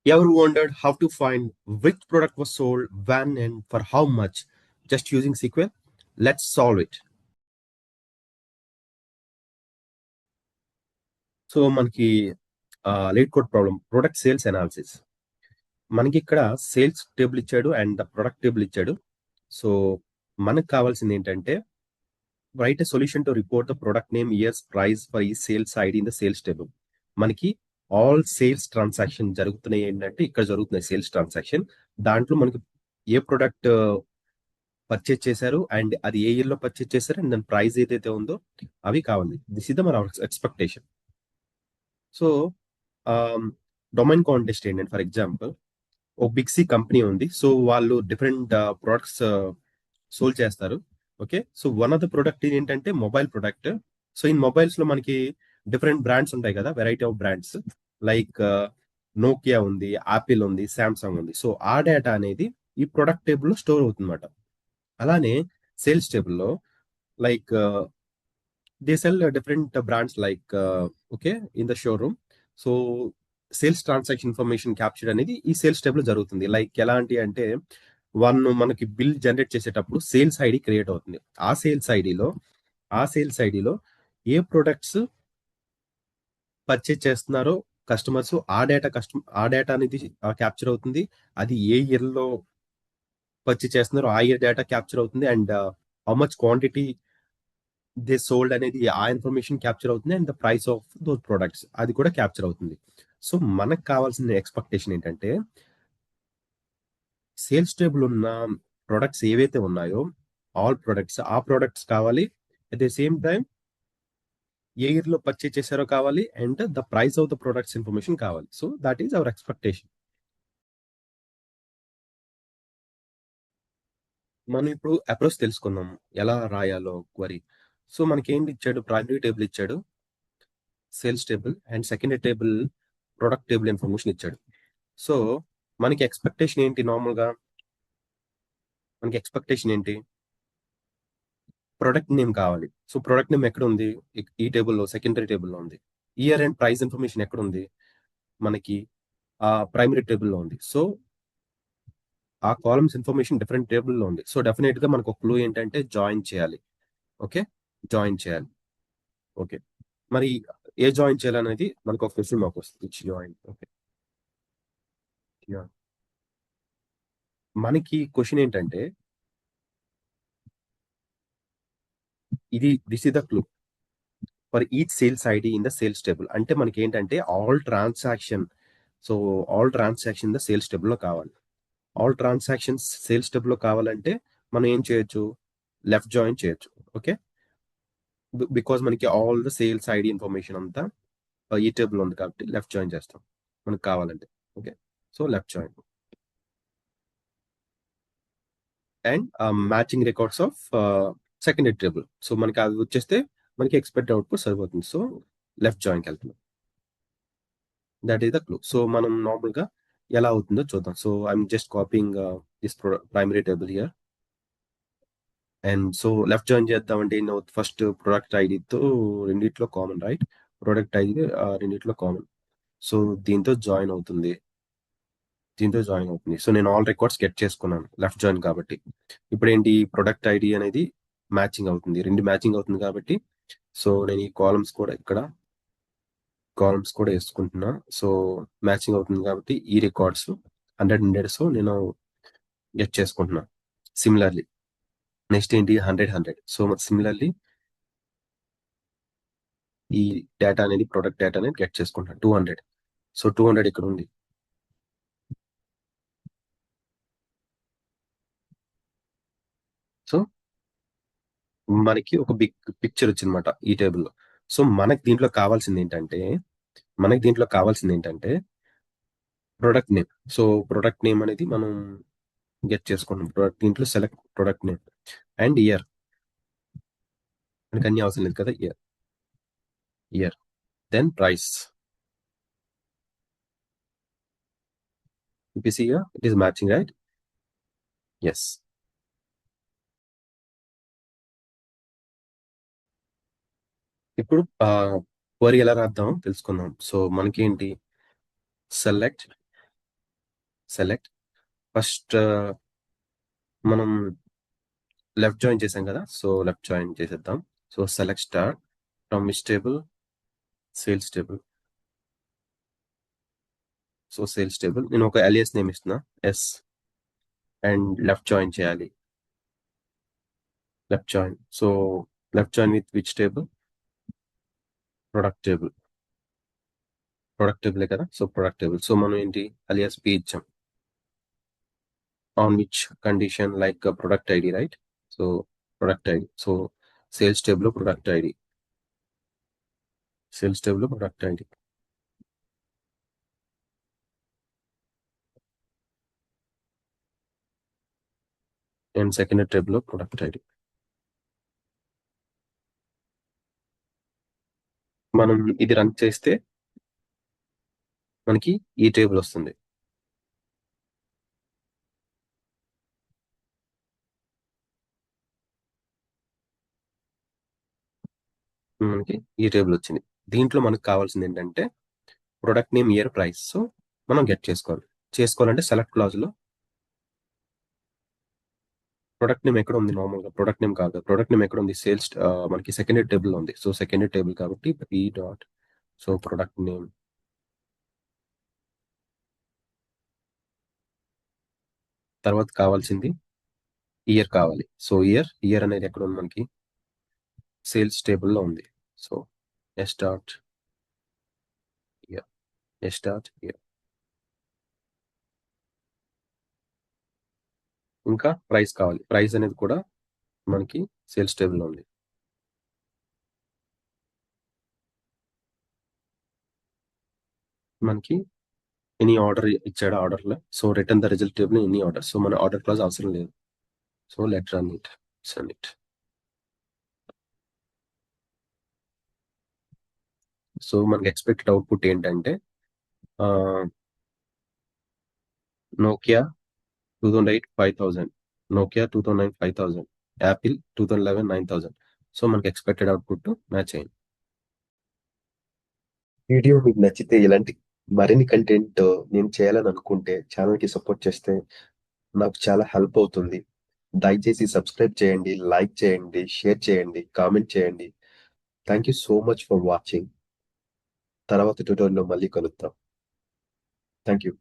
Ever wondered how to find which product was sold, when, and for how much just using SQL? Let's solve it. So మనకి LeetCode problem product sales analysis. మనకి ఇక్కడ sales table ఇచ్చాడు and the product table ఇచ్చాడు. So మనకు కావాల్సింది ఏంటంటే write a solution to report the product name, years, price for ఈ sales ID in the sales table. మనకి ఆల్ సేల్స్ ట్రాన్సాక్షన్ జరుగుతున్నాయి ఏంటంటే ఇక్కడ జరుగుతున్నాయి సేల్స్ ట్రాన్సాక్షన్. దాంట్లో మనకి ఏ ప్రొడక్ట్ పర్చేజ్ చేశారు అండ్ అది ఏ ఇయర్ లో పర్చేజ్ చేశారు అండ్ దాని ప్రైస్ ఏదైతే ఉందో అవి కావాలి. దిస్ ఇస్ ద మన ఎక్స్పెక్టేషన్. సో డొమైన్ కాంటెస్ట్ ఏంటంటే ఫర్ ఎగ్జాంపుల్ ఒక బిగ్ సి కంపెనీ ఉంది. సో వాళ్ళు డిఫరెంట్ ప్రొడక్ట్స్ సోల్ చేస్తారు. Okay, so one of the product ఏంటంటే mobile product. So in mobiles లో మనకి డిఫరెంట్ బ్రాండ్స్ ఉంటాయి కదా, variety of brands. Like Nokia ఉంది, యాపిల్ ఉంది, సామ్సంగ్ ఉంది. సో ఆ డేటా అనేది ఈ ప్రొడక్ట్ టేబుల్ లో స్టోర్ అవుతుంది. అలానే సేల్స్ టేబుల్లో like they sell different brands like okay in the showroom. So sales transaction information capture అనేది ఈ సేల్స్ టేబుల్ జరుగుతుంది. లైక్ ఎలాంటి అంటే వన్ మనకి బిల్ జనరేట్ చేసేటప్పుడు సేల్స్ ఐడి క్రియేట్ అవుతుంది. ఆ సేల్స్ ఐడిలో ఆ సేల్స్ ఐడిలో ఏ ప్రొడక్ట్స్ పర్చేజ్ చేస్తున్నారో కస్టమర్స్ ఆ డేటా అనేది క్యాప్చర్ అవుతుంది. అది ఏ ఇయర్ లో పర్చేజ్ చేస్తున్నారో ఆ ఇయర్ డేటా క్యాప్చర్ అవుతుంది. And how much quantity they sold అనేది ఆ ఇన్ఫర్మేషన్ క్యాప్చర్ అవుతుంది. And the price of those products అది కూడా క్యాప్చర్ అవుతుంది. సో మనకు కావాల్సిన ఎక్స్పెక్టేషన్ ఏంటంటే సేల్స్ టేబుల్ ఉన్న ప్రొడక్ట్స్ ఏవైతే ఉన్నాయో ఆల్ ప్రొడక్ట్స్ ఆ ప్రొడక్ట్స్ కావాలి. అట్ ద సేమ్ టైం ఏ ఇయర్ లో పర్చేజ్ చేశారో కావాలి and the price of the products information కావాలి. So that is our expectation. మనం ఇప్పుడు అప్రోచ్ తెలుసుకుందాం, ఎలా రాయాలో క్వరీ. సో మనకి ఏంటి ఇచ్చాడు, ప్రైమరీ టేబుల్ ఇచ్చాడు, sales table and secondary table product table information ఇచ్చాడు. సో మనకి ఎక్స్పెక్టేషన్ ఏంటి, నార్మల్గా మనకి ఎక్స్పెక్టేషన్ ఏంటి, ప్రొడక్ట్ నేమ్ కావాలి. సో ప్రొడక్ట్ నేమ్ ఎక్కడ ఉంది, ఈ టేబుల్లో సెకండరీ టేబుల్లో ఉంది. ఇయర్ అండ్ ప్రైస్ ఇన్ఫర్మేషన్ ఎక్కడ ఉంది, మనకి ఆ ప్రైమరీ టేబుల్లో ఉంది. సో ఆ కాలమ్స్ ఇన్ఫర్మేషన్ డిఫరెంట్ టేబుల్లో ఉంది. సో డెఫినెట్ గా మనకు ఒక క్లూ ఏంటంటే జాయిన్ చేయాలి. ఓకే, జాయిన్ చేయాలి. ఓకే, మరి ఏ జాయిన్ చేయాలనేది మనకు ఒక క్వశ్చన్ మాకు వస్తుంది, జాయిన్. ఓకే, మనకి క్వశ్చన్ ఏంటంటే this is the clue for each sales ID in the sales table. అంటే మనకి ఏంటంటే all transaction, so all transaction the sales table లో కావాలి. ఆల్ ట్రాన్సాక్షన్స్ సేల్స్ టేబుల్ లో కావాలంటే మనం ఏం చేయొచ్చు, లెఫ్ట్ జాయిన్ చేయొచ్చు. ఓకే, బికాస్ మనకి all the sales ID information అంతా ఈ టేబుల్ ఉంది కాబట్టి లెఫ్ట్ జాయిన్ చేస్తాం మనకు కావాలంటే. Okay, so left join and matching records of secondary table. So మనకి అవి వచ్చేస్తే మనకి ఎక్స్పెక్ట్ అవుట్పుట్ సరిపోతుంది. సో లెఫ్ట్ జాయిన్కి వెళ్తున్నాం. That is the clue. So మనం నార్మల్ గా ఎలా అవుతుందో చూద్దాం. So I'm just copying this primary table here. And so left join చేద్దామంటే ఫస్ట్ ప్రొడక్ట్ ఐడితో రెండిట్లో కామన్, రైట్? ప్రొడక్ట్ ఐడి రెండిట్లో కామన్. సో దీంతో జాయిన్ అవుతుంది, దీంతో జాయిన్ అవుతుంది. సో నేను ఆల్ రికార్డ్స్ గెట్ చేసుకున్నాను లెఫ్ట్ జాయిన్ కాబట్టి. ఇప్పుడు ఏంటి, ప్రొడక్ట్ ఐడి అనేది మ్యాచింగ్ అవుతుంది, రెండు మ్యాచింగ్ అవుతుంది కాబట్టి సో నేను ఈ కాలమ్స్ కూడా వేసుకుంటున్నా. సో మ్యాచింగ్ అవుతుంది కాబట్టి ఈ రికార్డ్స్ 100 సో నేను గెట్ చేసుకుంటున్నా. సిమిలర్లీ నెక్స్ట్ ఏంటి, 100. సో సిమిలర్లీ ఈ డేటా అనేది ప్రొడక్ట్ డేటా అనేది గెట్ చేసుకుంటాను 200. సో 200 ఇక్కడ ఉంది. సో మనకి ఒక బిగ్ పిక్చర్ వచ్చిందన్నమాట ఈ టేబుల్లో. సో మనకి దీంట్లో కావాల్సింది ఏంటంటే product name. So product name అనేది మనం గెట్ చేసుకుంటాం. ప్రొడక్ట్ దీంట్లో select product name and year. మనకి అన్ని అవసరం లేదు కదా, year. Year then price. You see here, it is matching, right? Yes. ఇప్పుడు క్వరీ ఎలా రాద్దాం తెలుసుకుందాం. సో మనకి ఏంటి, సెలెక్ట్ సెలెక్ట్ ఫస్ట్ మనం లెఫ్ట్ జాయిన్ చేసాం కదా, సో లెఫ్ట్ జాయిన్ చేసేద్దాం. So select star from which table, sales table. So sales table నేను ఒక అలియాస్ నేమ్ ఇస్తున్నా, ఎస్, అండ్ లెఫ్ట్ జాయిన్ చేయాలి. Left join, so left join with which table, product table. Product టేబులే కదా, so product table. So మనం ఏంటి alias P ఇచ్చాం, on which condition, like product ID, right? So product ID, so sales table product ID, sales table product ID. And second table product ID. మనం ఇది run చేస్తే మనకి ఈ table వస్తుంది. మనకి ఈ టేబుల్ వచ్చింది. దీంట్లో మనకు కావాల్సింది ఏంటంటే product name, year, price. So మనం గెట్ చేసుకోవాలంటే సెలెక్ట్ క్లాజ్ లో ప్రొడక్ట్ నేమ్ ఎక్కడ ఉంది, నార్మల్ గా ప్రొడక్ట్ నేమ్ కాదు, ప్రొడక్ట్ నేమ్ ఎక్కడ ఉంది, సేల్స్ మనకి సెకండరీ టేబుల్ ఉంది. సో సెకండరీ టేబుల్ కాబట్టి P dot, so product name, తర్వాత కావాల్సింది ఇయర్ కావాలి. సో ఇయర్ అనేది ఎక్కడ ఉంది మనకి, సేల్స్ టేబుల్లో ఉంది. So S dot year, S dot year. ఇంకా ప్రైస్ కావాలి, ప్రైస్ అనేది కూడా మనకి సేల్స్ టేబుల్లో ఉంది. మనకి ఎనీ ఆర్డర్ ఇచ్చాడు ఆర్డర్ లో, so return the result table any order. So మన ఆర్డర్ క్లాజ్ అవసరం లేదు. So let run it, send it. So మనకి ఎక్స్పెక్టెడ్ అవుట్పుట్ ఏంటంటే నోకియా 2008 5000, నోకియా 2009 5000, యాపిల్ 2011 9000. సో మనకి ఎక్స్పెక్టెడ్ అవుట్పుట్ మ్యాచ్ అయింది. వీడియో మీకు నచ్చితే ఇలాంటి మరిన్ని కంటెంట్ నేను చేయాలని అనుకుంటే ఛానల్కి సపోర్ట్ చేస్తే నాకు చాలా హెల్ప్ అవుతుంది. దయచేసి సబ్స్క్రైబ్ చేయండి, లైక్ చేయండి, షేర్ చేయండి, కామెంట్ చేయండి. Thank you so much for watching. తర్వాత ట్యూటోరియల్లో మళ్ళీ కలుద్దాం. Thank you.